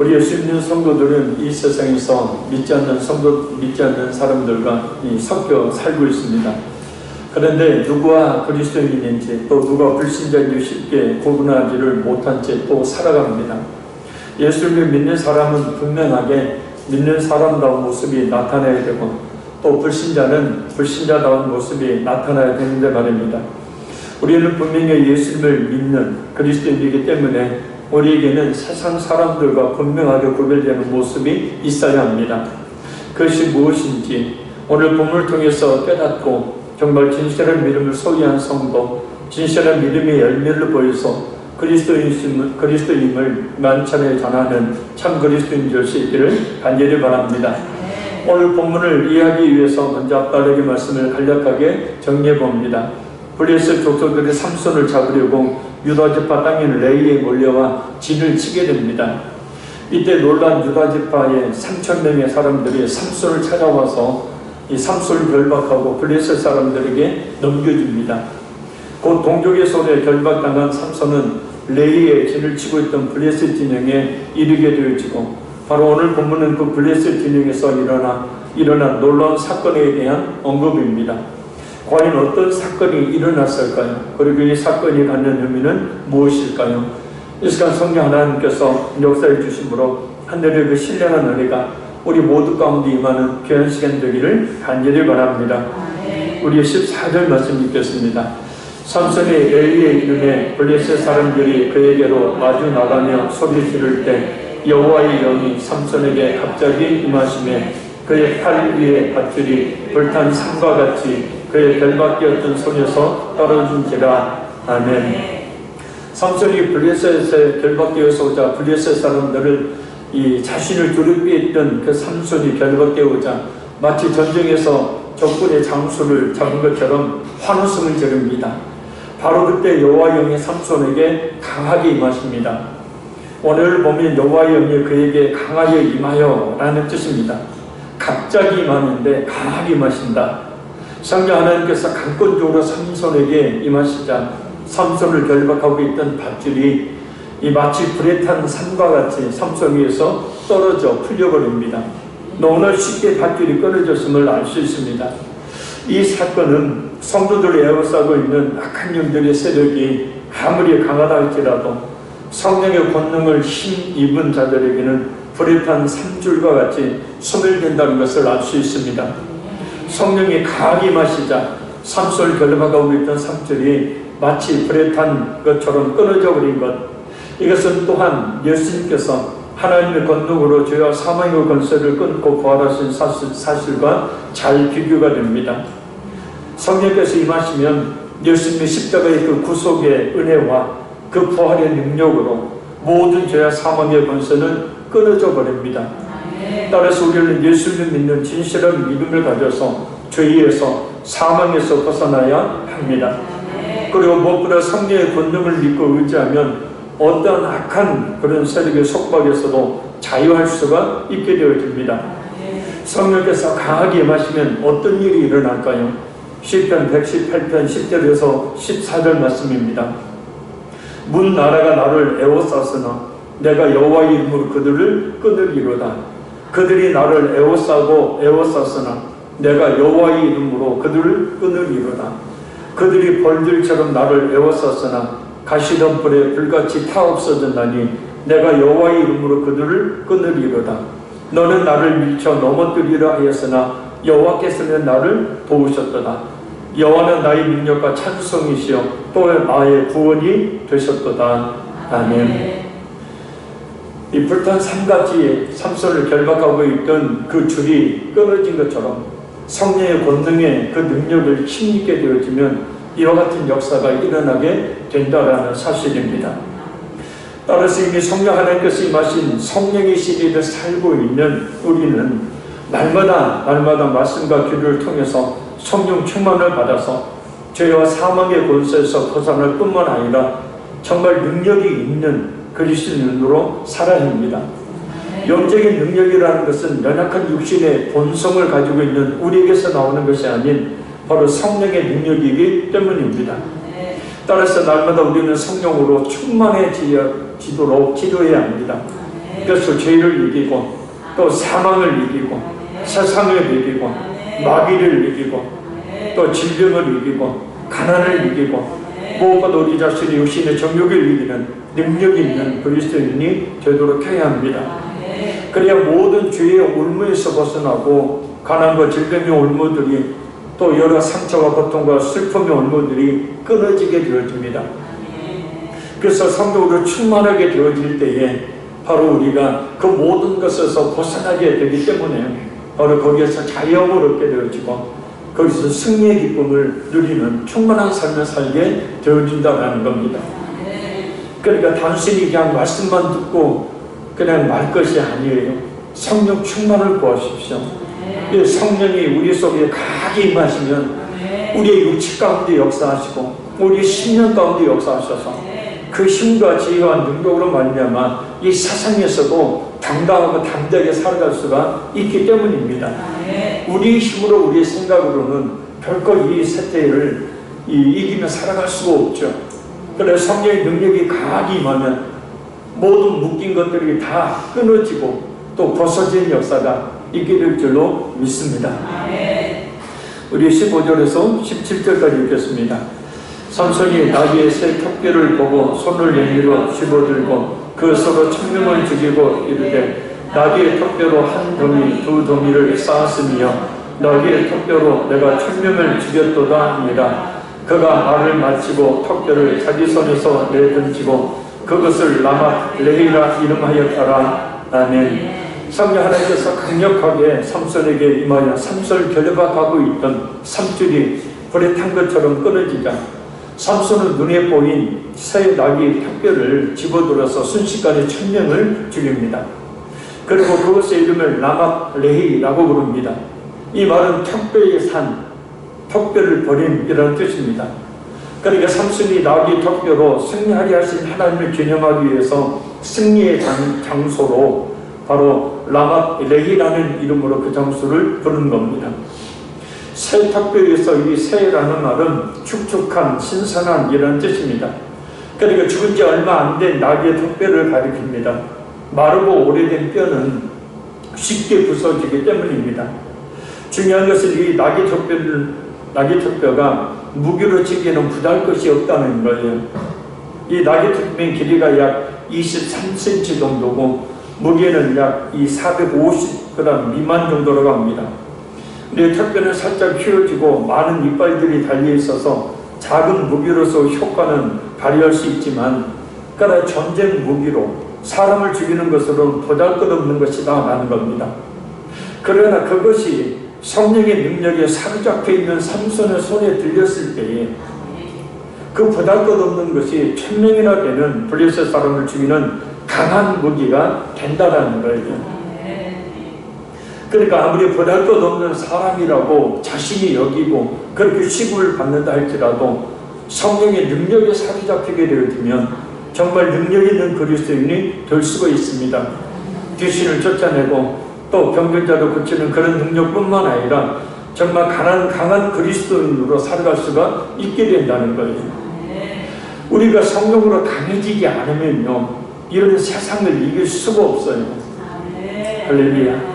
우리 예수 믿는 성도들은 이 세상에서 믿지 않는 사람들과 섞여 살고 있습니다. 그런데 누구와 그리스도인인지 또 누가 불신자인지 쉽게 구분하지를 못한 채 또 살아갑니다. 예수를 믿는 사람은 분명하게 믿는 사람다운 모습이 나타나야 되고 또 불신자는 불신자다운 모습이 나타나야 되는데 말입니다. 우리는 분명히 예수님을 믿는 그리스도인이기 때문에 우리에게는 세상 사람들과 분명하게 구별되는 모습이 있어야 합니다. 그것이 무엇인지 오늘 본문을 통해서 깨닫고 정말 진실한 믿음을 소유한 성도, 진실한 믿음의 열매를 보여서 그리스도임을 만천에 전하는 참 그리스도인 될 수 있기를 간절히 바랍니다. 오늘 본문을 이해하기 위해서 먼저 앞다르기 말씀을 간략하게 정리해 봅니다. 블레셋 족속들이 삼손을 잡으려고 유다지파 땅인 레이에 몰려와 진을 치게 됩니다. 이때 놀란 유다지파의 3,000명의 사람들이 삼손을 찾아와서 이 삼손을 결박하고 블레셋 사람들에게 넘겨줍니다. 곧 동족의 손에 결박당한 삼손은 레이에 진을 치고 있던 블레셋 진영에 이르게 되어지고 바로 오늘 본문은 그 블레셋 진영에서 일어난 놀라운 사건에 대한 언급입니다. 과연 어떤 사건이 일어났을까요? 그리고 이 사건이 갖는 의미는 무엇일까요? 이 시간 성령 하나님께서 역사해 주심으로 하늘의 그 신령한 은혜가 우리 모두 가운데 임하는 귀한 시간 되기를 간절히 바랍니다. 우리 14절 말씀 읽겠습니다. 삼손이 레이에 이름에 블레셋 사람들이 그에게로 마주 나가며 소리 지를 때 여호와의 영이 삼손에게 갑자기 임하시매 그의 팔 위에 밧줄이 불탄 삼과 같이 그의 결박되었던 손에서 떨어진지라. 아멘. 삼손이 블레셋에 결박되어서 오자 블레셋 사람들을 이 자신을 두렵게 했던 그 삼손이 결박되어오자 마치 전쟁에서 적군의 장수를 잡은 것처럼 환호성을 지릅니다. 바로 그때 여호와 영이 삼손에게 강하게 임하십니다. 오늘 보면 여호와 영이 그에게 강하게 임하여 라는 뜻입니다. 갑자기 임하는데 강하게 임하신다. 성령 하나님께서 강권적으로 삼손에게 임하시자 삼손을 결박하고 있던 밧줄이 마치 불에 탄 산과 같이 삼손 위에서 떨어져 풀려버립니다. 너무나 쉽게 밧줄이 끊어졌음을 알 수 있습니다. 이 사건은 성도들을 에워싸고 있는 악한 영들의 세력이 아무리 강하다 할지라도 성령의 권능을 힘입은 자들에게는 불에 탄 산줄과 같이 소멸된다는 것을 알 수 있습니다. 성령이 강하게 임하시자 삼손을 결박하고 있던 삼줄이 마치 불에 탄 것처럼 끊어져 버린 것, 이것은 또한 예수님께서 하나님의 권능으로 죄와 사망의 권세를 끊고 부활하신 사실과 잘 비교가 됩니다. 성령께서 임하시면 예수님의 십자가의 그 구속의 은혜와 그 부활의 능력으로 모든 죄와 사망의 권세는 끊어져 버립니다. 따라서 우리는 예수를 믿는 진실한 믿음을 가져서 죄에서 사망에서 벗어나야 합니다. 그리고 무엇보다 성령의 권능을 믿고 의지하면 어떤 악한 그런 세력의 속박에서도 자유할 수가 있게 되어집니다. 성령께서 강하게 임하시면 어떤 일이 일어날까요? 시편 118편 10절에서 14절 말씀입니다. 문 나라가 나를 에워쌌으나 내가 여호와의 이름으로 그들을 끊으리로다. 그들이 나를 에워쌌으나 내가 여호와의 이름으로 그들을 끊으리로다. 그들이 벌들처럼 나를 에워쌌으나 가시덤불에 불같이 타 없어졌나니 내가 여호와의 이름으로 그들을 끊으리로다. 너는 나를 밀쳐 넘어뜨리려 하였으나 여호와께서는 나를 도우셨도다. 여호와는 나의 능력과 찬송이시여 또 나의 구원이 되셨도다. 아멘. 이 불탄 산같이 삼손을 결박하고 있던 그 줄이 끊어진 것처럼 성령의 권능의 그 능력을 힘있게 되어지면 이와 같은 역사가 일어나게 된다라는 사실입니다. 따라서 이미 성령 하나님께서 임하신 성령의 시대를 살고 있는 우리는 날마다 말씀과 기도를 통해서 성령 충만을 받아서 죄와 사망의 권세에서 벗어날 뿐만 아니라 정말 능력이 있는 그리스도인으로 살아야 합니다. 영적인 능력이라는 것은 연약한 육신의 본성을 가지고 있는 우리에게서 나오는 것이 아닌 바로 성령의 능력이기 때문입니다. 따라서 날마다 우리는 성령으로 충만해지도록 기도해야 합니다. 그래서 죄를 이기고 또 사망을 이기고 세상을 이기고 마귀를 이기고 또 질병을 이기고 가난을 이기고 무엇보다 우리 자신의 육신의 정욕을 이기는 능력이 있는 그리스도인이 되도록 해야 합니다. 그래야 모든 죄의 올무에서 벗어나고 가난과 질병의 올무들이 또 여러 상처와 고통과 슬픔의 올무들이 끊어지게 되어집니다. 그래서 성령으로 충만하게 되어질 때에 바로 우리가 그 모든 것에서 벗어나게 되기 때문에 바로 거기에서 자유함을 얻게 되어지고 거기서 승리의 기쁨을 누리는 충만한 삶을 살게 되어진다는 겁니다. 그러니까 단순히 그냥 말씀만 듣고 그냥 말 것이 아니에요. 성령 충만을 구하십시오. 성령이 우리 속에 강하게 임하시면 우리의 육체 가운데 역사하시고 우리의 심령 가운데 역사하셔서 그 힘과 지혜와 능력으로 말미암아 이 세상에서도 당당하고 담대하게 살아갈 수가 있기 때문입니다. 우리의 힘으로 우리의 생각으로는 결코 이 세대를 이기며 살아갈 수가 없죠. 그래서 성령의 능력이 강하게 임하면 모든 묶인 것들이 다 끊어지고 또 벗어지는 역사가 있게 될 줄로 믿습니다. 우리 15절에서 17절까지 읽겠습니다. 삼손이 나귀의 새 턱뼈를 보고 손을 내밀어 집어들고 그 서로 천명을 죽이고 이르되 나귀의 턱뼈로 한 더미 두 더미를 쌓았으며 나귀의 턱뼈로 내가 천명을 죽였도다 합니다. 그가 말을 마치고 턱뼈를 자기 손에서 내던지고 그것을 라맛 레히라 이름하였더라. 아멘. 성령 하나님께서 강력하게 삼손에게 임하여 삼손을 결박하고 있던 삼줄이 불에 탄 것처럼 끊어지자 삼손은 눈에 보인 새 나귀의 턱뼈를 집어들어서 순식간에 천명을 죽입니다. 그리고 그것의 이름을 라맛 레히라고 부릅니다. 이 말은 턱뼈의 산, 턱뼈를 버림이라는 뜻입니다. 그러니까 삼손이 나귀 턱뼈로 승리하리 하신 하나님을 기념하기 위해서 승리의 장소로 바로 라맛 레히라는 이름으로 그 장소를 부른 겁니다. 새 턱뼈에서 이 새라는 말은 축축한 신선한 이라는 뜻입니다. 그러니까 죽은 지 얼마 안 된 나귀의 턱뼈를 가리킵니다. 마르고 오래된 뼈는 쉽게 부서지기 때문입니다. 중요한 것은 이 나귀 턱뼈가 무기로 치기에는 부담 것이 없다는 거예요. 이 나귀 턱뼈의 길이가 약 23cm 정도고 무게는 약 450g 미만 정도로 합니다. 내 턱뼈는 살짝 휘어지고 많은 이빨들이 달려있어서 작은 무기로서 효과는 발휘할 수 있지만 그러나 전쟁 무기로 사람을 죽이는 것으로는 보잘것없는 것이다 라는 겁니다. 그러나 그것이 성령의 능력에 사로잡혀 있는 삼손의 손에 들렸을 때에 그 보잘것없는 것이 1000명이나 되는 블레셋 사람을 죽이는 강한 무기가 된다는 거예요. 그러니까 아무리 보잘것없는 사람이라고 자신이 여기고 그렇게 취급을 받는다 할지라도 성령의 능력에 사로잡히게 되어지면 정말 능력 있는 그리스도인이 될 수가 있습니다. 귀신을 쫓아내고 또 병들자도 고치는 그런 능력뿐만 아니라 정말 강한 그리스도인으로 살아갈 수가 있게 된다는 거예요. 우리가 성령으로 강해지지 않으면요 이런 세상을 이길 수가 없어요. 할렐루야.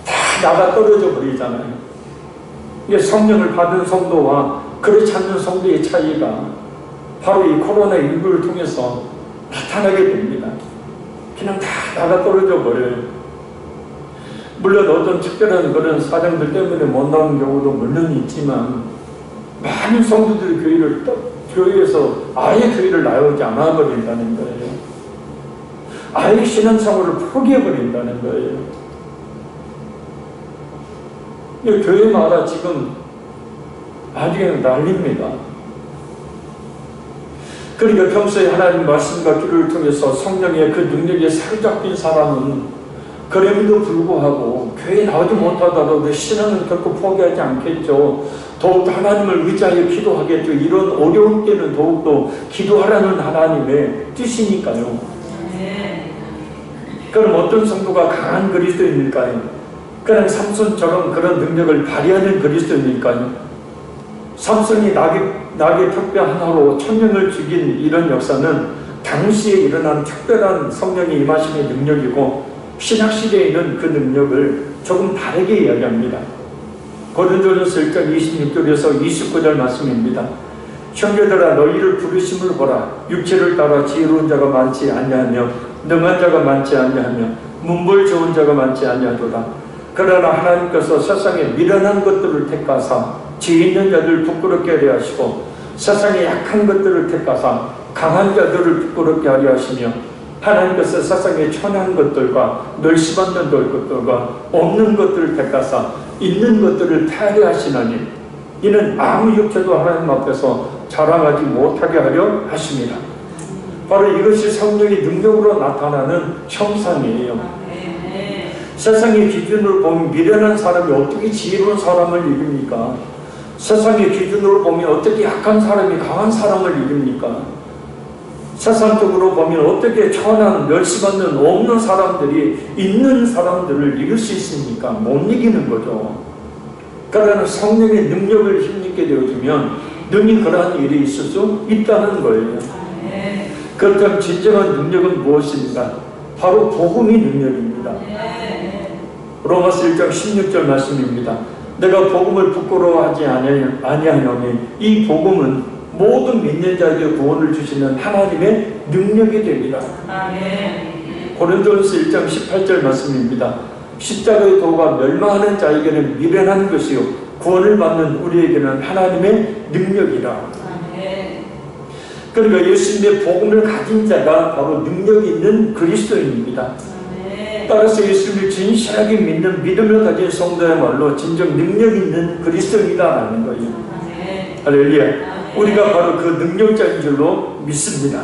다 나가 떨어져 버리잖아요. 이게 성령을 받은 성도와 그렇지 않는 성도의 차이가 바로 이 코로나19를 통해서 나타나게 됩니다. 그냥 다 나가 떨어져 버려요. 물론 어떤 특별한 그런 사정들 때문에 못 나오는 경우도 물론 있지만 많은 성도들이 교회에서 아예 교회를 나오지 않아 버린다는 거예요. 아예 신앙생활을 포기해버린다는 거예요. 이 교회마다 지금 아주 난립니다. 그러니까 평소에 하나님 말씀과 기도를 통해서 성령의 그 능력에 사로잡힌 사람은 그럼에도 불구하고 교회에 나오지 못하더라도 신앙을 결코 포기하지 않겠죠. 더욱더 하나님을 의지하여 기도하겠죠. 이런 어려운 때는 더욱더 기도하라는 하나님의 뜻이니까요. 그럼 어떤 성도가 강한 그리스도인일까요? 그냥 삼손처럼 그런 능력을 발휘하는 그리스도인일까요? 삼손이 나귀 턱뼈 하나로 1000명을 죽인 이런 역사는 당시에 일어난 특별한 성령의 임하심의 능력이고 신약시대에 있는 그 능력을 조금 다르게 이야기합니다. 고린도전서 1장 26절에서 29절 말씀입니다. 형제들아 너희를 부르심을 보라. 육체를 따라 지혜로운 자가 많지 아니하며 능한 자가 많지 아니하며 문벌 좋은 자가 많지 아니하도다. 그러나 하나님께서 세상에 미련한 것들을 택하사 지혜 있는 자들을 부끄럽게 하려 하시고 세상에 약한 것들을 택하사 강한 자들을 부끄럽게 하려 하시며 하나님께서 세상에 천한 것들과 멸시받는 것들과 없는 것들을 택하사 있는 것들을 패하려 하시나니 이는 아무 육체도 하나님 앞에서 자랑하지 못하게 하려 하십니다. 바로 이것이 성령의 능력으로 나타나는 형상이에요. 세상의 기준으로 보면 미련한 사람이 어떻게 지혜로운 사람을 이깁니까? 세상의 기준으로 보면 어떻게 약한 사람이 강한 사람을 이깁니까? 세상적으로 보면 어떻게 천한 멸시받는 없는 사람들이 있는 사람들을 이길 수 있습니까? 못 이기는 거죠. 그러나 성령의 능력을 힘입게 되어주면 능히 그러한 일이 있을 수 있다는 거예요. 그렇다면 진정한 능력은 무엇입니까? 바로 복음이 능력입니다. 로마서 1장 16절 말씀입니다. 내가 복음을 부끄러워하지 아니하노니 이 복음은 모든 믿는 자에게 구원을 주시는 하나님의 능력이 됩니다. 고린도전서 1장 18절 말씀입니다. 십자가의 도가 멸망하는 자에게는 미련한 것이요 구원을 받는 우리에게는 하나님의 능력이라. 그러니까 예수님의 복음을 가진 자가 바로 능력이 있는 그리스도인입니다. 따라서 예수님을 진실하게 믿는 믿음을 가진 성도야말로 진정 능력 있는 그리스도인이다라는 거예요. 할렐루야. 우리가 바로 그 능력자인 줄로 믿습니다.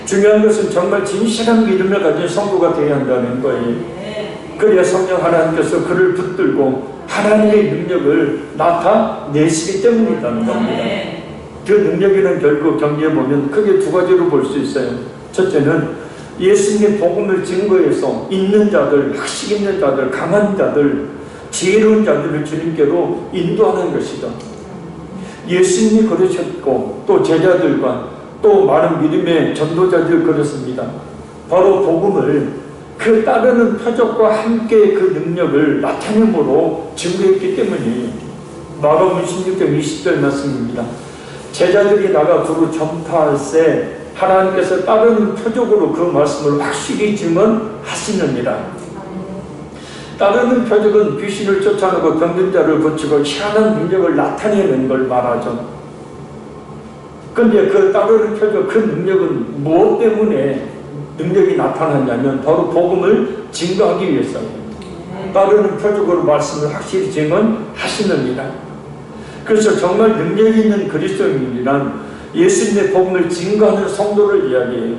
중요한 것은 정말 진실한 믿음을 가진 성도가 되어야 한다는 거예요. 그래야 성령 하나님께서 그를 붙들고 하나님의 능력을 나타내시기 때문이라는 겁니다. 그 능력에는 결국 정리해보면 크게 두 가지로 볼 수 있어요. 첫째는 예수님의 복음을 증거해서 있는 자들, 학식 있는 자들, 강한 자들, 지혜로운 자들을 주님께로 인도하는 것이죠. 예수님이 그러셨고 또 제자들과 또 많은 믿음의 전도자들 그렇습니다. 바로 복음을 그 따르는 표적과 함께 그 능력을 나타냄으로 증거했기 때문에 마가복음 16장 20절 말씀입니다. 제자들이 나가 두루 전파할 때 하나님께서 따르는 표적으로 그 말씀을 확실히 증언하시느니라. 따르는 표적은 귀신을 쫓아내고 병든 자를 고치고 희한한 능력을 나타내는 걸 말하죠. 그런데 그 따르는 표적, 그 능력은 무엇 때문에 능력이 나타났냐면 바로 복음을 증거하기 위해서예요. 따르는 표적으로 말씀을 확실히 증언하시느니라. 그래서 정말 능력이 있는 그리스도인이란 예수님의 복음을 증거하는 성도를 이야기해요.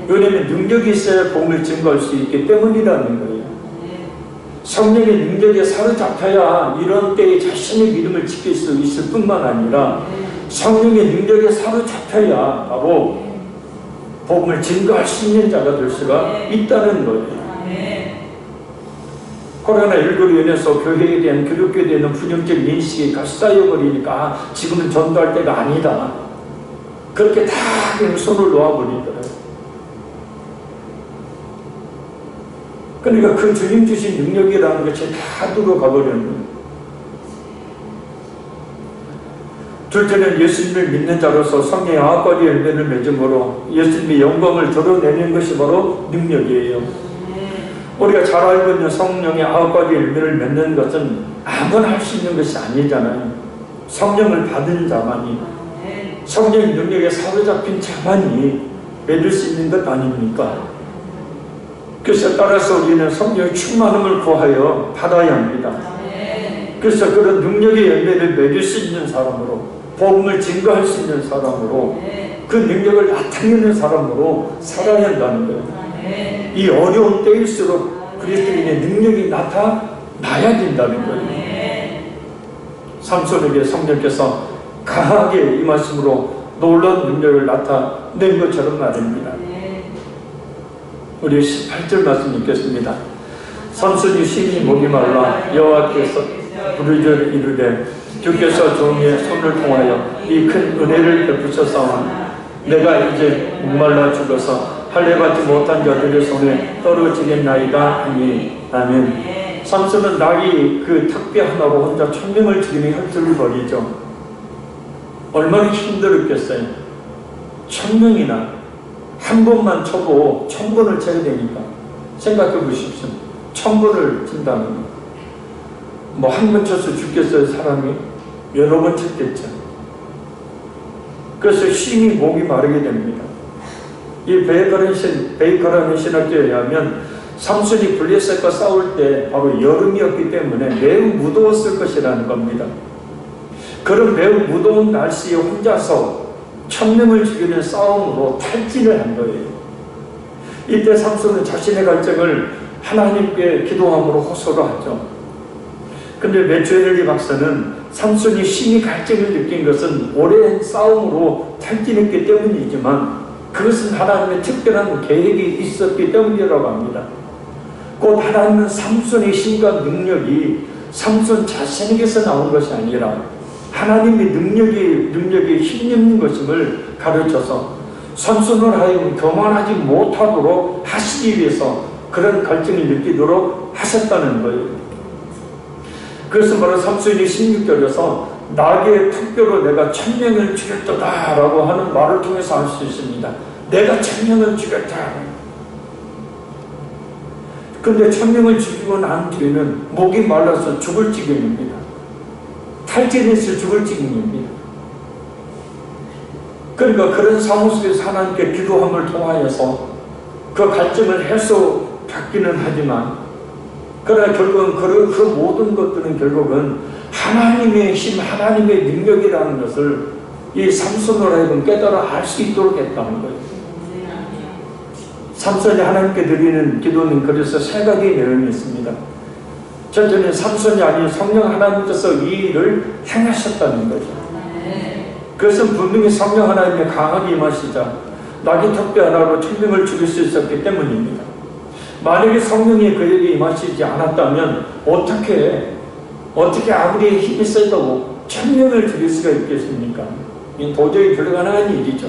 왜냐하면 능력이 있어야 복음을 증거할 수 있기 때문이라는 거예요. 성령의 능력에 사로잡혀야 이런 때에 자신의 믿음을 지킬 수 있을 뿐만 아니라 성령의 능력에 사로잡혀야 바로 복음을 증거할 수 있는 자가 될 수가 있다는 거예요. 코로나19로 인해서 교회에 대한 기독교에 대한 부정적 인식이 쌓여버리니까 지금은 전도할 때가 아니다. 그렇게 다 그냥 손을 놓아버리더라고요. 그러니까 그 주님 주신 능력이라는 것이 다 들어가버리는 거예요. 둘째는 예수님을 믿는 자로서 성령의 아합과 열매를 맺음으로 예수님의 영광을 드러내는 것이 바로 능력이에요. 우리가 잘 알고 있는 성령의 9가지 열매를 맺는 것은 아무나 할 수 있는 것이 아니잖아요. 성령을 받은 자만이, 성령의 능력에 사로잡힌 자만이 맺을 수 있는 것 아닙니까? 그래서 따라서 우리는 성령의 충만함을 구하여 받아야 합니다. 그래서 그런 능력의 열매를 맺을 수 있는 사람으로, 복음을 증거할 수 있는 사람으로, 그 능력을 나타내는 사람으로 살아야 한다는 거예요. 이 어려운 때일수록 그리스도인의 능력이 나타나야 된다는 거예요. 삼손에게 성령께서 강하게 임하심으로 놀라운 능력을 나타낸 것처럼 말입니다. 우리 18절 말씀 읽겠습니다. 삼손이 심히 목이 말라 여호와께서 부르짖어 이르되 주께서 종의 손을 통하여 이 큰 은혜를 베푸셨사오니 내가 이제 목말라 죽어서 할례받지 못한 자들의 손에 떨어지겠나이다 하니. 아멘. 삼손은 나귀 그 턱뼈 하나로 혼자 1000명을 죽이는 혈투를 벌이죠. 얼마나 힘들었겠어요. 1000명이나 한 번만 쳐도 1000번을 쳐야 되니까. 생각해 보십시오. 1000번을 친다는 거. 뭐 한 번 쳐서 죽겠어요, 사람이? 여러 번 쳤겠죠. 그래서 심히 목이 마르게 됩니다. 이 베이커라는 신학자에 의하면 삼손이 블레셋과 싸울 때 바로 여름이었기 때문에 매우 무더웠을 것이라는 겁니다. 그런 매우 무더운 날씨에 혼자서 1000명을 죽이는 싸움으로 탈진을 한 거예요. 이때 삼손은 자신의 갈증을 하나님께 기도함으로 호소를 하죠. 근데 메추엘리 박사는 삼손이 심히 갈증을 느낀 것은 오랜 싸움으로 탈진했기 때문이지만 그것은 하나님의 특별한 계획이 있었기 때문이라고 합니다. 곧 하나님은 삼손의 힘과 능력이 삼손 자신에게서 나온 것이 아니라 하나님의 능력이 힘있는 것임을 가르쳐서 삼손을 하여금 교만하지 못하도록 하시기 위해서 그런 갈증을 느끼도록 하셨다는 거예요. 그래서 바로 삼손이 16절에서 나귀의 턱뼈로 내가 1000명을 죽였다 라고 하는 말을 통해서 알 수 있습니다. 내가 1000명을 죽였다. 근데 1000명을 죽이고 난 뒤에는 목이 말라서 죽을 지경입니다. 탈진해서 죽을 지경입니다. 그러니까 그런 상황 속에서 하나님께 기도함을 통하여서 그 갈증을 해소받기는 하지만 그러나 결국은 그 모든 것들은 결국은 하나님의 힘, 하나님의 능력이라는 것을 이 삼손으로 하여금 깨달아 알 수 있도록 했다는 거예요. 삼손이 하나님께 드리는 기도는 그래서 세 가지 내용이 있습니다. 첫째는 삼손이 아닌 성령 하나님께서 이 일을 행하셨다는 거죠. 그것은 분명히 성령 하나님의 강하게 임하시자 나귀 턱뼈 하나로 1000명을 죽일 수 있었기 때문입니다. 만약에 성령이 그에게 임하시지 않았다면 어떻게 아무리 힘이 세도 1000명을 죽일 수가 있겠습니까? 도저히 불가능한 일이죠.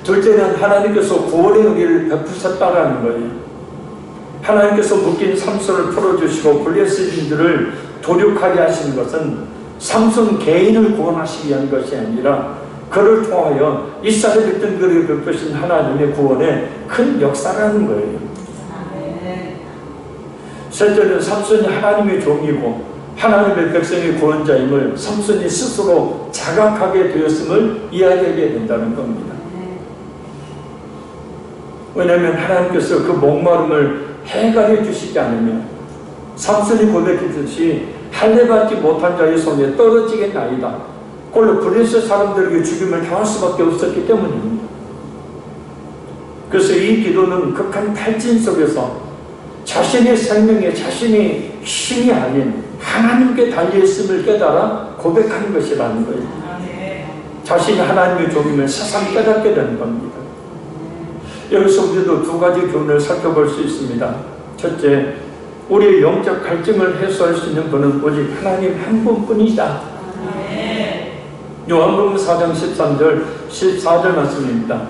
둘째는 하나님께서 구원의 은혜를 베푸셨다라는 거예요. 하나님께서 묶인 삼손을 풀어주시고 블레셋인들을 도륙하게 하시는 것은 삼손 개인을 구원하시기 위한 것이 아니라 그를 통하여 이스라엘의 뜬거리를 베푸신 하나님의 구원의 큰 역사라는 거예요. 셋째는 삼손이 하나님의 종이고 하나님의 백성의 구원자임을 삼손이 스스로 자각하게 되었음을 이야기하게 된다는 겁니다. 왜냐하면 하나님께서 그 목마름을 해결해 주시지 않으면 삼손이 고백했듯이 할례받지 못한 자의 손에 떨어지겠나이다. 꼴로 블레셋 사람들에게 죽임을 당할 수밖에 없었기 때문입니다. 그래서 이 기도는 극한 탈진 속에서 자신의 생명에 자신의 힘이 아닌 하나님께 달려있음을 깨달아 고백하는 것이라는 거예요. 자신이 하나님의 종임을 세상 깨닫게 되는 겁니다. 여기서 우리도 두 가지 교훈을 살펴볼 수 있습니다. 첫째, 우리의 영적 갈증을 해소할 수 있는 분은 오직 하나님 한 분뿐이다. 요한복음 4장 13절 14절 말씀입니다.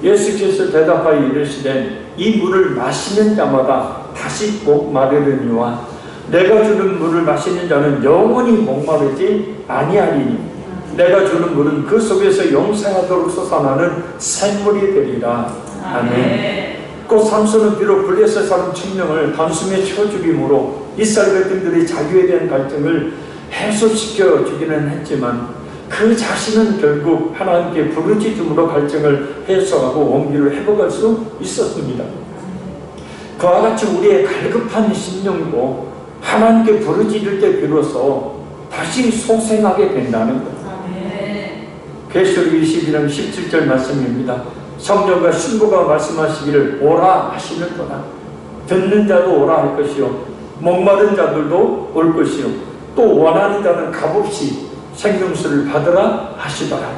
예수께서 대답하여 이르시되 이 물을 마시는 자마다 다시 목마르느니와 내가 주는 물을 마시는 자는 영원히 목마르지 아니하리니 내가 주는 물은 그 속에서 영생하도록 솟아나는 샘물이 되리라. 아멘. 곧 삼손은 비록 블레셋 사람 1000명을 단숨에 쳐 죽임으로 이스라엘 백성들의 자유에 대한 갈증을 해소시켜 주기는 했지만 그 자신은 결국 하나님께 부르짖음으로 갈증을 해소하고 원기를 회복할 수 있었습니다. 그와 같이 우리의 갈급한 심령도 하나님께 부르짖을 때 비로소 다시 소생하게 된다는 것. 계시록 22장 17절 말씀입니다. 성령과 신부가 말씀하시기를 오라 하시는구나. 듣는 자도 오라 할 것이요 목마른 자들도 올 것이요 또 원하는 자는 값없이 생명수를 받으라 하시더라.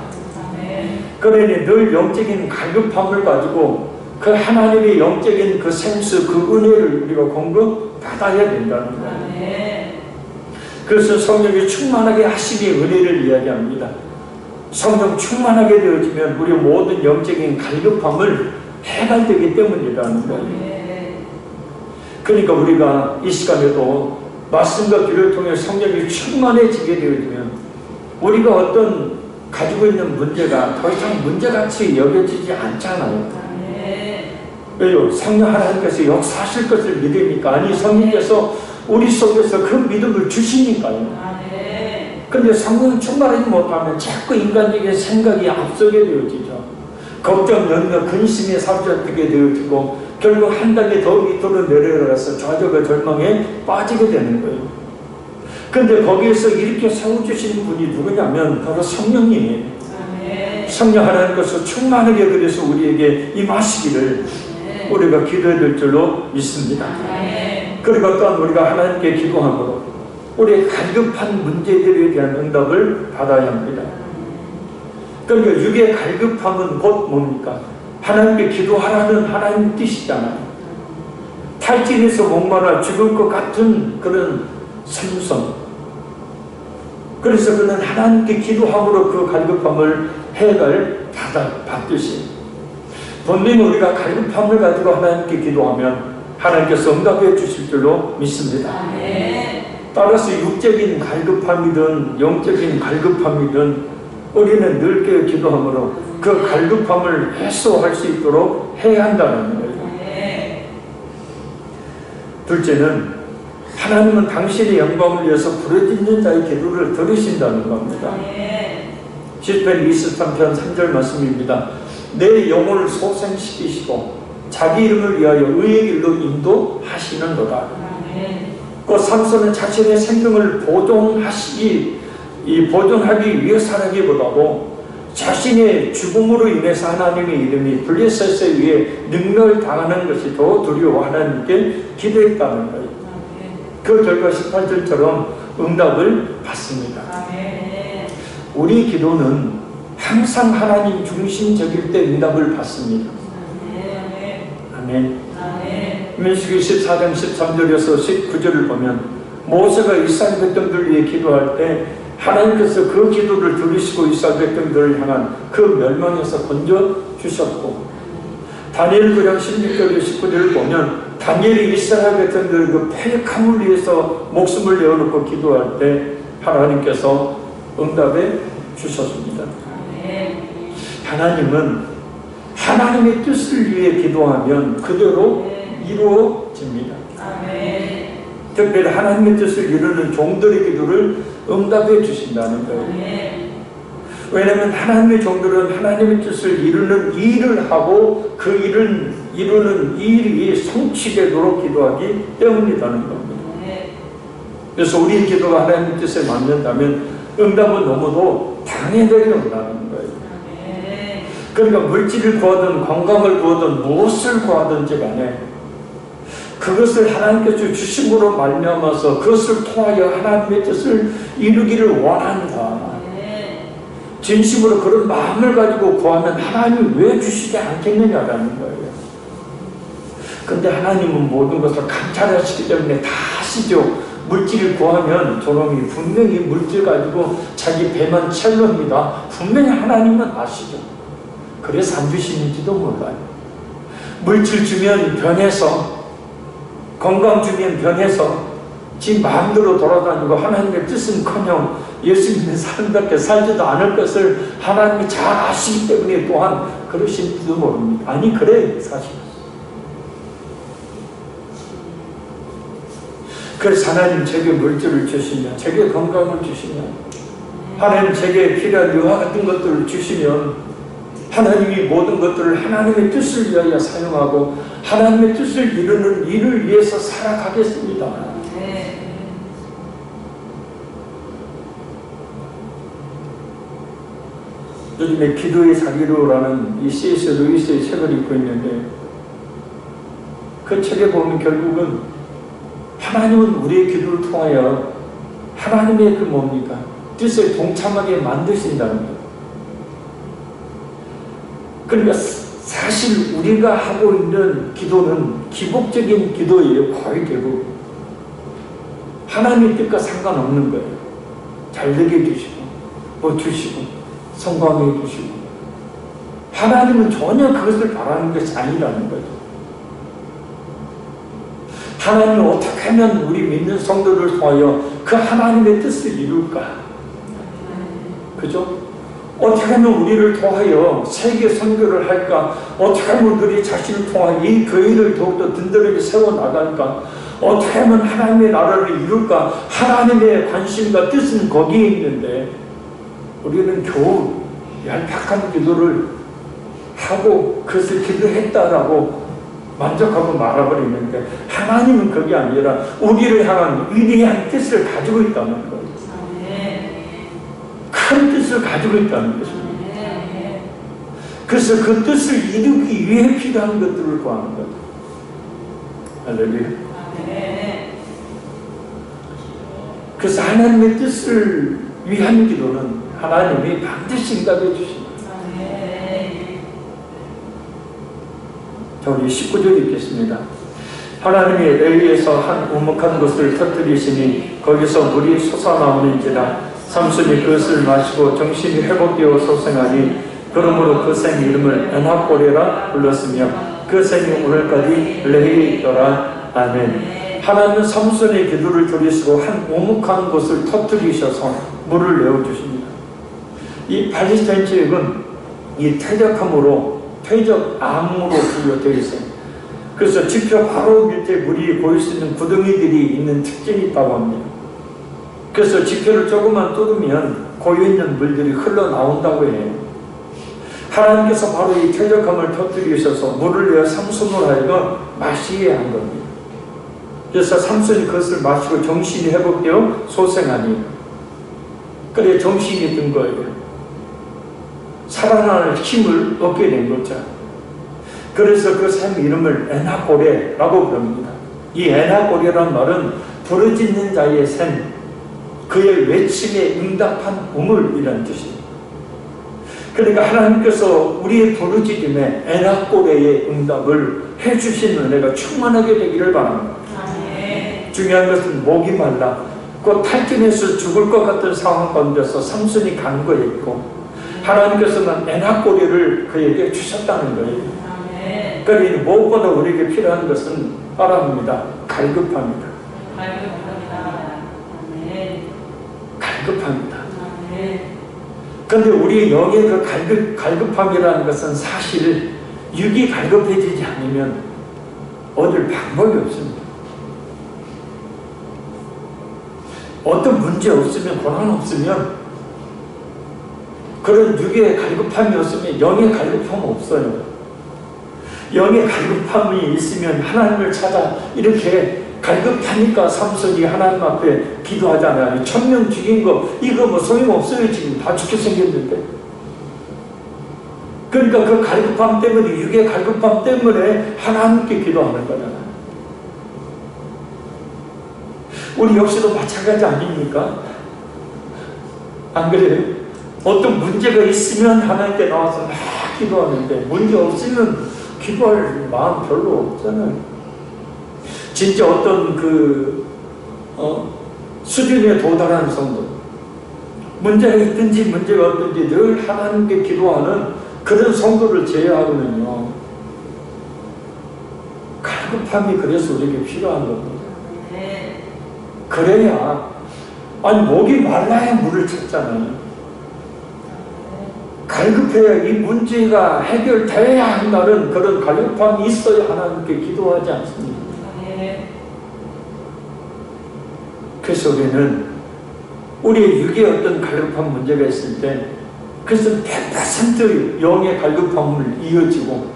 그러니 늘 영적인 갈급함을 가지고 그 하나님의 영적인 그 생수, 그 은혜를 우리가 공급 받아야 된다는 거예요. 그래서 성령이 충만하게 하심의 은혜를 이야기합니다. 성령 충만하게 되어지면 우리 모든 영적인 갈급함을 해갈되기 때문이라는 거예요. 그러니까 우리가 이 시간에도 말씀과 기도를 통해 성령이 충만해지게 되어지면 우리가 어떤 가지고 있는 문제가 더 이상 문제같이 여겨지지 않잖아요. 왜요? 성령 하나님께서 역사하실 것을 믿으니까. 아니, 성령께서 우리 속에서 그 믿음을 주시니까요. 근데 성령 충만하지 못하면 자꾸 인간적인 생각이 앞서게 되어지죠. 걱정, 염려, 근심에 사로잡히게 되어지고 결국 한 단계 더 밑으로 내려가서 좌절과 절망에 빠지게 되는 거예요. 근데 거기에서 이렇게 세워주시는 분이 누구냐면 바로 성령님이에요. 성령 하나님께서 충만하게 그래서 우리에게 임하시기를 우리가 기도해야 될 줄로 믿습니다. 그리고 또한 우리가 하나님께 기도함으로 우리의 갈급한 문제들에 대한 응답을 받아야 합니다. 그러니까 육의 갈급함은 곧 뭡니까? 하나님께 기도하라는 하나님 뜻이잖아요. 탈진에서 목마라 죽을 것 같은 그런 삼성. 그래서 그는 하나님께 기도함으로 그 갈급함을 받듯이 본능이 우리가 갈급함을 가지고 하나님께 기도하면 하나님께서 응답해 주실 줄로 믿습니다. 따라서 육적인 갈급함이든 영적인 갈급함이든 우리는 늘 기도함으로 그 갈급함을 해소할 수 있도록 해야 한다는 거예요. 둘째는 하나님은 당신의 영광을 위해서 부르짖는 자의 기도를 들으신다는 겁니다. 시편 23편 3절 말씀입니다. 내 영혼을 소생시키시고 자기 이름을 위하여 의의 길로 인도하시는도다. 그 삼손은 자신의 생명을 보존하기 위해서라기보다도 자신의 죽음으로 인해서 하나님의 이름이 블레셋에 의해 능멸당하는 것이 더 두려워 하나님께 기도했다는 거예요. 그 결과 18절처럼 응답을 받습니다. 우리 기도는 항상 하나님 중심적일 때 응답을 받습니다. 아멘. 민수기 14장 13절에서 19절을 보면 모세가 이스라엘 백성들을 위해 기도할 때 하나님께서 그 기도를 들으시고 이스라엘 백성들을 향한 그 멸망에서 건져주셨고, 다니엘 9장 16절에 19절을 보면 다니엘이 이스라엘 백성들의 그 패역함을 위해서 목숨을 내어놓고 기도할 때 하나님께서 응답해 주셨습니다. 하나님은 하나님의 뜻을 위해 기도하면 그대로 이루어집니다. 특별히 하나님의 뜻을 이루는 종들의 기도를 응답해 주신다는 거예요. 왜냐하면 하나님의 종들은 하나님의 뜻을 이루는 일을 하고 그 일을 이루는 일이 성취되도록 기도하기 때문이라는 겁니다. 그래서 우리의 기도가 하나님의 뜻에 맞는다면 응답은 너무도 당연하게 온다는 거예요. 그러니까 물질을 구하든 건강을 구하든 무엇을 구하든지 간에 그것을 하나님께서 주심으로 말미암아서 그것을 통하여 하나님의 뜻을 이루기를 원한다. 진심으로 그런 마음을 가지고 구하면 하나님이 왜 주시지 않겠느냐라는 거예요. 근데 하나님은 모든 것을 감찰하시기 때문에 다 아시죠. 물질을 구하면 저놈이 분명히 물질 가지고 자기 배만 채웁니다. 분명히 하나님은 아시죠. 그래서 안 주시는지도 몰라요. 물질 주면 변해서, 건강 주면 변해서 지 마음대로 돌아다니고 하나님의 뜻은커녕 예수 믿는 사람답게 살지도 않을 것을 하나님이 잘 아시기 때문에 또한 그러실지도 모릅니다. 아니 그래 사실. 그래서 하나님 제게 물질을 주시면, 제게 건강을 주시면, 하나님 제게 필요한 유화 같은 것들을 주시면 하나님이 모든 것들을 하나님의 뜻을 위하여 사용하고 하나님의 뜻을 이루는 일을 위해서 살아가겠습니다. 요즘에 기도의 자기로라는 이 C.S. 루이스의 책을 읽고 있는데 그 책에 보면 결국은 하나님은 우리의 기도를 통하여 하나님의 그 뭡니까? 뜻에 동참하게 만드신다는 거예요. 그러니까 사실 우리가 하고 있는 기도는 기복적인 기도예요. 거의 대부분. 하나님의 뜻과 상관없는 거예요. 잘 되게 해주시고 뭐 주시고 성공해 주시고, 하나님은 전혀 그것을 바라는 것이 아니라는 거죠. 하나님은 어떻게 하면 우리 믿는 성도를 통하여 그 하나님의 뜻을 이룰까? 그죠? 어떻게 하면 우리를 통하여 세계 선교를 할까? 어떻게 하면 우리 자신을 통하여 이 교회를 더욱더 든든하게 세워나갈까? 어떻게 하면 하나님의 나라를 이룰까? 하나님의 관심과 뜻은 거기에 있는데 우리는 겨우 얄팍한 기도를 하고 그것을 기도했다라고 만족하고 말아버리는데, 하나님은 그게 아니라 우리를 향한 위대한 뜻을 가지고 있다는 거예요. 큰 뜻을 가지고 있다는 것입니다. 그래서 그 뜻을 이루기 위해 필요한 것들을 구하는 거예요. 할렐루야. 그래서 하나님의 뜻을 위한 기도는 하나님이 반드시 응답해 주십니다. 자, 우리 19절 읽겠습니다. 하나님이 레위에서 한 우묵한 곳을 터뜨리시니 거기서 물이 솟아나오는지라. 삼손이 그것을 마시고 정신이 회복되어 소생하니 그러므로 그 샘 이름을 엔하꼬레라 불렀으며 그 샘이 오늘까지 레위에 있더라. 아멘. 하나님은 삼손의 기도를 들으시고 한 우묵한 곳을 터뜨리셔서 물을 내어주십니다. 이 팔레스타인 지역은 이 퇴적함으로, 퇴적암으로 분류되어 있어요. 그래서 지표 바로 밑에 물이 보일 수 있는 구덩이들이 있는 특징이 있다고 합니다. 그래서 지표를 조금만 뚫으면 고여있는 물들이 흘러나온다고 해요. 하나님께서 바로 이 퇴적함을 터뜨리셔서 물을 내어 삼손으로 하여금 마시게 한 겁니다. 그래서 삼손이 그것을 마시고 정신이 회복되어 소생하니, 그래 정신이 든 거예요. 살아날 힘을 얻게 된 거죠. 그래서 그 샘 이름을 엔하꼬레라고 부릅니다. 이 엔하꼬레란 말은 부르짖는 자의 샘, 그의 외침에 응답한 우물이라는 뜻입니다. 그러니까 하나님께서 우리의 부르짖음에 엔하꼬레의 응답을 해주신 은혜가 충만하게 되기를 바랍니다. 중요한 것은 목이 말라 곧 탈진해서 죽을 것 같은 상황 가운데서 삼손이 간거였고, 하나님께서는 엔하꼬레를 그에게 주셨다는 거예요. 그러니 무엇보다 우리에게 필요한 것은 바랍니다. 갈급합니다. 갈급합니다. 그런데 우리의 영의 그 갈급함이라는 것은 사실 육이 갈급해지지 않으면 얻을 방법이 없습니다. 어떤 문제 없으면, 고난 없으면, 그런 육의 갈급함이 없으면 영의 갈급함은 없어요. 영의 갈급함이 있으면 하나님을 찾아 이렇게 갈급하니까 삼손이 하나님 앞에 기도하잖아요. 1000명 죽인 거 이거 뭐 소용없어요. 지금 다 죽게 생겼는데. 그러니까 그 갈급함 때문에, 육의 갈급함 때문에 하나님께 기도하는 거잖아요. 우리 역시도 마찬가지 아닙니까? 안 그래요? 어떤 문제가 있으면 하나님께 나와서 막 기도하는데 문제 없으면 기도할 마음 별로 없잖아요. 진짜 어떤 수준에 도달한 성도, 문제가 있든지 문제가 없든지 늘 하나님께 기도하는 그런 성도를 제외하고는요, 갈급함이 그래서 우리에게 필요한 겁니다. 그래야, 아니 목이 말라야 물을 찾잖아요. 갈급해야 이 문제가 해결돼야 한다는 그런 갈급함이 있어야 하나님께 기도하지 않습니다. 그래서 우리는 우리의 육의 어떤 갈급한 문제가 있을 때 그것은 100% 영의 갈급함을 이어지고,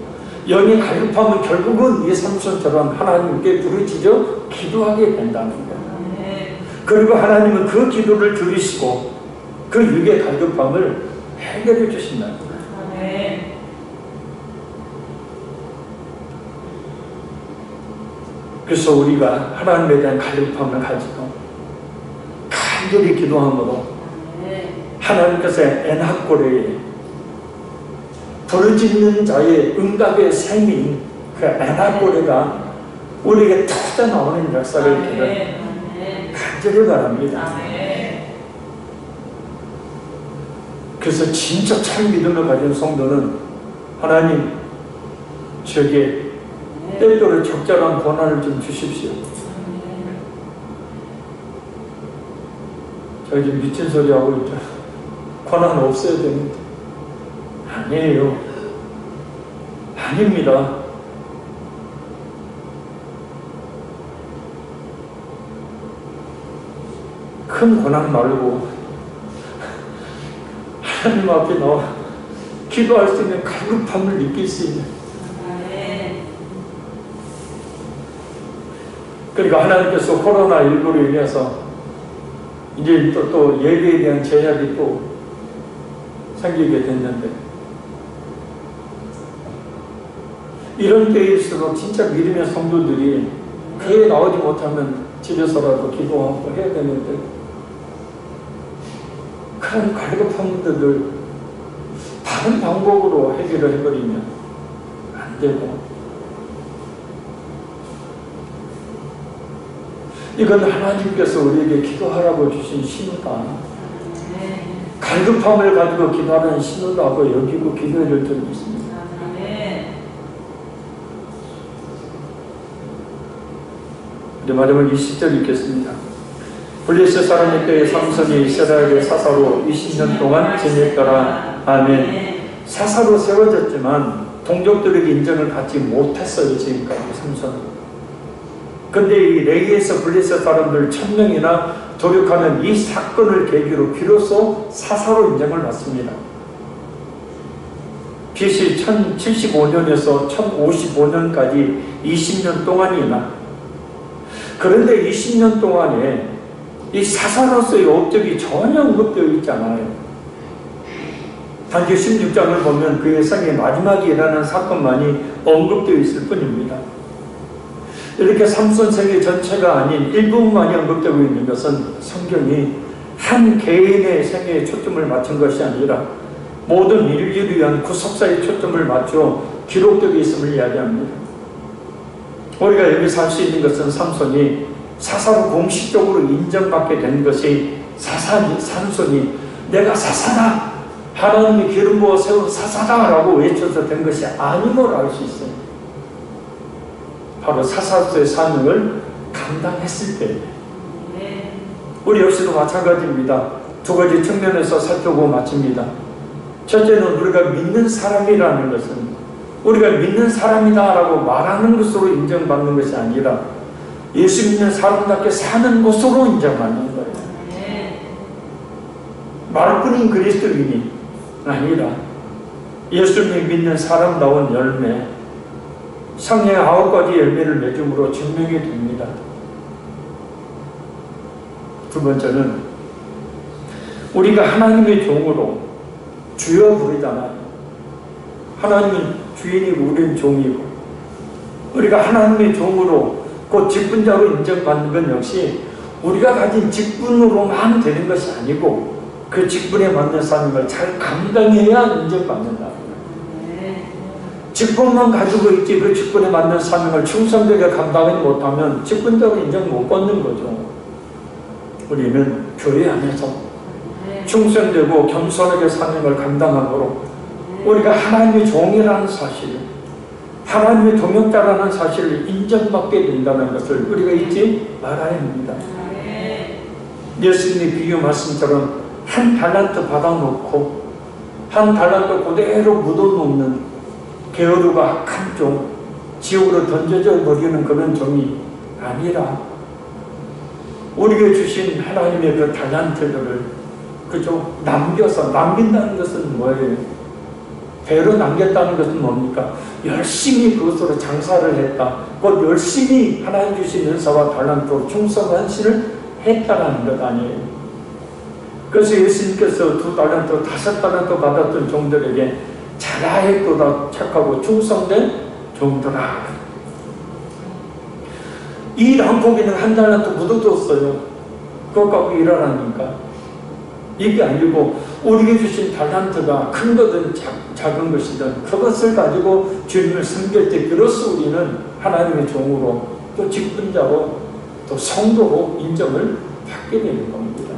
영의 갈급함은 결국은 이 삼손처럼 하나님께 부르짖어 기도하게 된다는 거예요. 그리고 하나님은 그 기도를 들으시고 그 육의 갈급함을 해결해 주신다는 거예요. 그래서 우리가 하나님에 대한 갈급함을 가지고 간절히 기도함으로 하나님께서 엔하꼬레에 부르짖는 자의 응답의 샘인 그 엔하꼬레가 우리에게 터져 나오는 역사를 기를 간절히 바랍니다. 그래서 진짜 참 믿음을 가진 성도는 하나님 저에게 때때로 적절한 고난을 좀 주십시오. 제가 지금 미친 소리 하고 있죠. 고난 없어야 되는데. 아니에요. 아닙니다. 큰 고난 말고 하나님 앞에 나와 기도할 수 있는 갈급함을 느낄 수 있는, 그러니까 하나님께서 코로나19로 인해서 이제 또 예배에 대한 제약이 또 생기게 됐는데, 이런 때일수록 진짜 믿음의 성도들이 교회에 나오지 못하면 집에서라도 기도하고 해야 되는데, 그런 갈급함들을 다른 방법으로 해결을 해버리면 안 되고, 이건 하나님께서 우리에게 기도하라고 주신 신호다. 갈급함을 가지고 기도하는 신호라고 여기고 기도해줄 줄 믿습니다. 우리 마지막 20절 읽겠습니다. 블레셋 사람의 때에 삼손이 이스라엘의 사사로 20년 동안 지냈더라. 아멘. 사사로 세워졌지만 동족들에게 인정을 받지 못했어요. 지금까지 삼손은. 근데 이 레이에서 블레셋 사람들 1000명이나 도륙하는 이 사건을 계기로 비로소 사사로 인정을 받습니다. BC 1075년에서 1055년까지 20년 동안이나, 그런데 20년 동안에 이 사사로서의 업적이 전혀 언급되어 있지 않아요. 단지 16장을 보면 그의 생의 마지막에 일어난 사건만이 언급되어 있을 뿐입니다. 이렇게 삼손 생애 전체가 아닌 일부분만이 언급되고 있는 것은 성경이 한 개인의 생애에 초점을 맞춘 것이 아니라 모든 인류를 위한 구속사에 초점을 맞춰 기록되어 있음을 이야기합니다. 우리가 여기서 할 수 있는 것은 삼손이 사사로 공식적으로 인정받게 된 것이 삼손이 내가 사사다, 하나님이 기름 부어 세운 사사다 라고 외쳐서 된 것이 아님을 알 수 있어요. 바로 사사로서의 사명을 감당했을 때, 우리 역시도 마찬가지입니다. 두 가지 측면에서 살펴보고 마칩니다. 첫째는 우리가 믿는 사람이라는 것은 우리가 믿는 사람이다 라고 말하는 것으로 인정받는 것이 아니라 예수 믿는 사람답게 사는 것으로 인정받는 거예요. 말뿐인 그리스도인이 아니라 예수님 믿는 사람다운 열매, 성령의 9가지 열매를 맺음으로 증명이 됩니다. 두 번째는 우리가 하나님의 종으로 주여 부르잖아요. 하나님은 주인이고 우리는 종이고, 우리가 하나님의 종으로 곧 직분자로 인정받는 건 역시 우리가 가진 직분으로만 되는 것이 아니고 그 직분에 맞는 사명을 잘 감당해야 인정받는다. 직분만 가지고 있지 그 직분에 맞는 사명을 충성되게 감당하지 못하면 직분자로 인정 못 받는 거죠. 우리는 교회 안에서 충성되고 겸손하게 사명을 감당함으로 우리가 하나님의 종이라는 사실, 하나님의 동역자라는 사실을 인정받게 된다는 것을 우리가 잊지 말아야 합니다. 예수님의 비유 말씀처럼 한 달란트 받아놓고 한 달란트 그대로 묻어놓는 게으르고 악한 종, 지옥으로 던져져 버리는 그런 종이 아니라 우리에게 주신 하나님의 그 달란트들을 그죠? 남긴다는 것은 뭐예요? 배로 남겼다는 것은 뭡니까? 열심히 그것으로 장사를 했다. 곧 열심히 하나님 주신 은사와 달란트로 충성한 신을 했다라는 것 아니에요. 그래서 예수님께서 2달란트, 5달란트 받았던 종들에게 잘하였도다 착하고 충성된 종들아, 일 한 포기는 1달란트 묻어뒀어요. 그것 갖고 일하라니까. 이게 아니고 우리에게 주신 달란트가 큰 거든 작은 것이든 그것을 가지고 주님을 섬길 때 비로소 우리는 하나님의 종으로 또 직분자로 또 성도로 인정을 받게 되는 겁니다.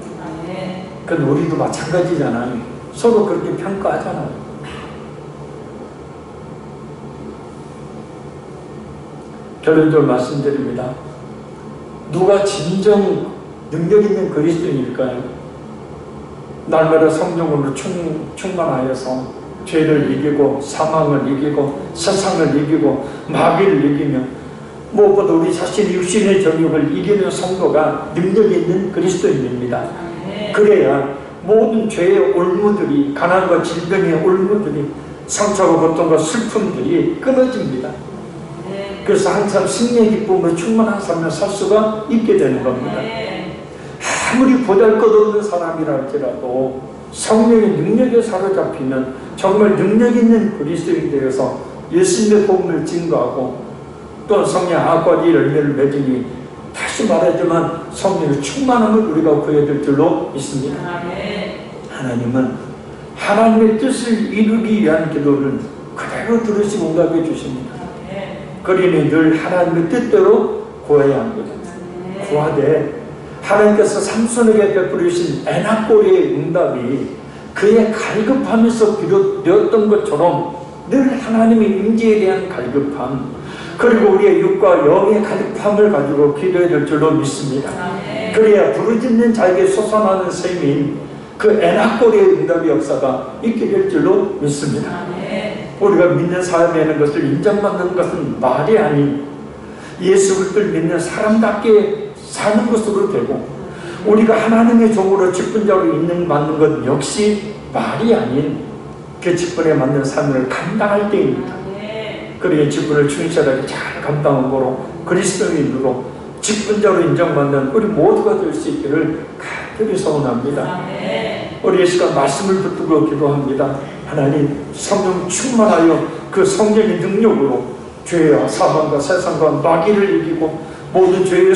그건 우리도 마찬가지잖아요. 서로 그렇게 평가하잖아요. 결론적으로 말씀드립니다. 누가 진정 능력 있는 그리스도인일까요? 날마다 성령으로 충만하여서 죄를 이기고 사망을 이기고 세상을 이기고 마귀를 이기며 무엇보다 우리 자신의 육신의 정욕을 이기는 성도가 능력 있는 그리스도인입니다. 그래야 모든 죄의 올무들이, 가난과 질병의 올무들이, 상처와 고통과 슬픔들이 끊어집니다. 그래서 항상 승리의 기쁨으로 충만한 삶을 살 수가 있게 되는 겁니다. 아무리 보잘것없는 사람이라 할지라도 성령의 능력에 사로잡히면 정말 능력 있는 그리스도인이 되어서 예수님의 복음을 증거하고 또 성령 악과의 열매를 맺으니, 다시 말하지만 성령의 충만함을 우리가 구해야 될 줄로 믿습니다. 하나님은 하나님의 뜻을 이루기 위한 기도를 그대로 들으시고 응답해 주십니다. 그러니 늘 하나님의 뜻대로 구해야 합니다. 구하되 하나님께서 삼손에게 베풀으신 에나꼬리의 응답이 그의 갈급함에서 비롯되었던 것처럼 늘 하나님의 임재에 대한 갈급함, 그리고 우리의 육과 영의 갈급함을 가지고 기도해야 될 줄로 믿습니다. 그래야 부르짖는 자에게 솟아나는 셈인 그 에나꼬리의 응답의 역사가 있게 될 줄로 믿습니다. 우리가 믿는 삶에는 것을 인정받는 것은 말이 아닌 예수 그리스도를 믿는 사람답게 사는 것으로 되고, 우리가 하나님의 종으로 직분자로 받는 것 역시 말이 아닌 그 직분에 맞는 삶을 감당할 때입니다. 그리고 직분을 충실하게 잘 감당함으로 그리스도인으로 직분자로 인정받는 우리 모두가 될 수 있기를 간절히 소원합니다. 우리 이 시간 말씀을 붙들고 기도합니다. 하나님, 성령 충만하여 그 성령의 능력으로 죄와 사망과 세상과 마귀를 이기고 모든 죄의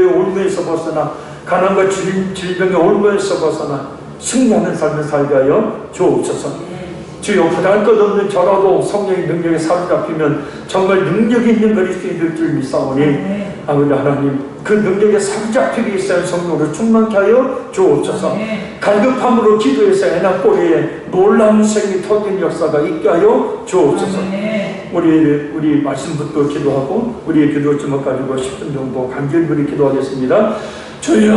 올무에서 벗어나 가난과 질병의 올무에서 벗어나 승리하는 삶을 살게 하여 주옵소서. 주여, 보잘것없는 저라도 성령의 능력에 사로잡히면 정말 능력 있는 그리스도인이 될 줄 믿사오니 아버지 하나님, 그 능력에 사로잡히기 위해서 성령으로 충만케 하여 주옵소서. 갈급함으로 기도해서 에나꼬리에 놀라운 생이 터진 역사가 있게 하여 주옵소서. 우리 말씀부터 기도하고 우리의 기도 제목 가지고 10분 정도 간절히 기도하겠습니다. 주여.